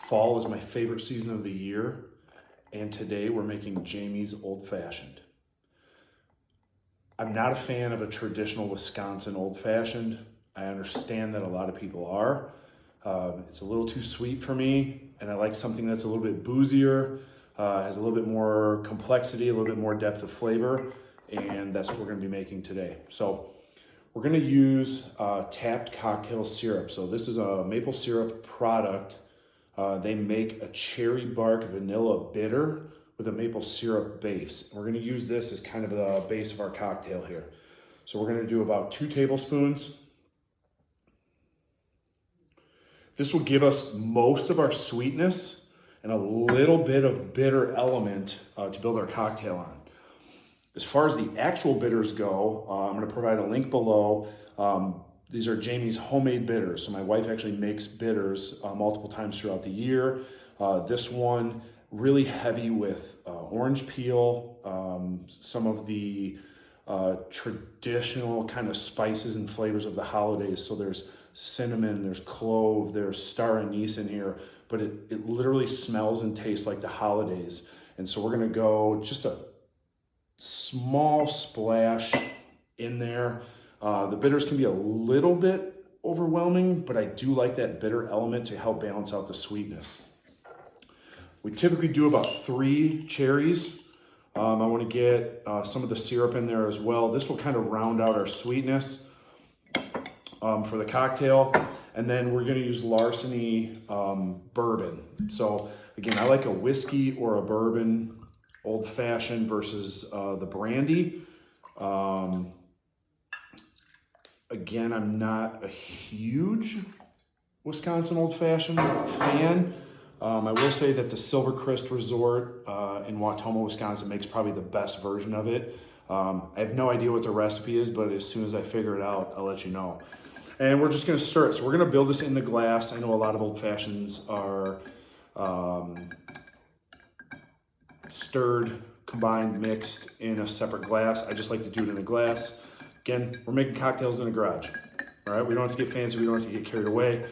Fall is my favorite season of the year, and today we're making Jaime's Old Fashioned. I'm not a fan of a traditional Wisconsin Old Fashioned. I understand that a lot of people are. It's a little too sweet for me, and I like something that's a little bit boozier, has a little bit more complexity, a little bit more depth of flavor, and that's what we're gonna be making today. So we're gonna use tapped cocktail syrup. So this is a maple syrup product. They make a cherry bark vanilla bitter with a maple syrup base. We're gonna use this as kind of the base of our cocktail here. So we're gonna do about 2 tablespoons. This will give us most of our sweetness and a little bit of bitter element to build our cocktail on. As far as the actual bitters go, I'm gonna provide a link below. These are Jaime's homemade bitters. So my wife actually makes bitters multiple times throughout the year. This one, really heavy with orange peel, some of the traditional kind of spices and flavors of the holidays. So there's cinnamon, there's clove, there's star anise in here, but it literally smells and tastes like the holidays. And so we're gonna go just a small splash in there. The bitters can be a little bit overwhelming, but I do like that bitter element to help balance out the sweetness. We typically do about 3 cherries. I want to get some of the syrup in there as well. This will kind of round out our sweetness for the cocktail. And then we're going to use Larceny bourbon. So again, I like a whiskey or a bourbon old fashioned versus the brandy. Again, I'm not a huge Wisconsin Old Fashioned fan. I will say that the Silvercrest Resort in Wautoma, Wisconsin makes probably the best version of it. I have no idea what the recipe is, but as soon as I figure it out, I'll let you know. And we're just gonna stir it. So we're gonna build this in the glass. I know a lot of Old Fashions are stirred, combined, mixed in a separate glass. I just like to do it in a glass. Again, we're making cocktails in the garage, all right? We don't have to get fancy, we don't have to get carried away.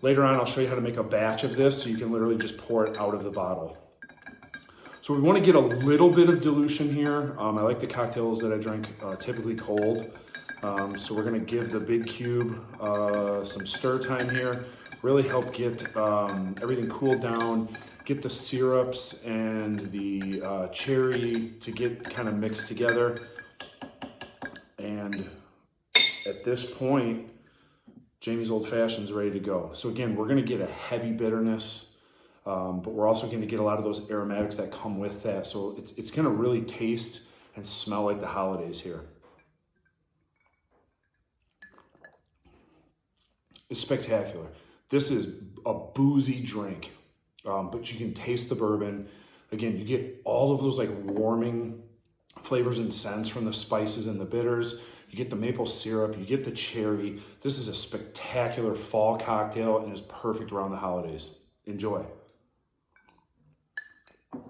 Later on, I'll show you how to make a batch of this so you can literally just pour it out of the bottle. So we wanna get a little bit of dilution here. I like the cocktails that I drink typically cold. So we're gonna give the big cube some stir time here, really help get everything cooled down, get the syrups and the cherry to get kind of mixed together. And at this point, Jaime's Old Fashioned is ready to go. So again, we're gonna get a heavy bitterness, but we're also gonna get a lot of those aromatics that come with that. So it's gonna really taste and smell like the holidays here. It's spectacular. This is a boozy drink, but you can taste the bourbon. Again, you get all of those like warming flavors and scents from the spices and the bitters. You get the maple syrup, you get the cherry. This is a spectacular fall cocktail and is perfect around the holidays. Enjoy.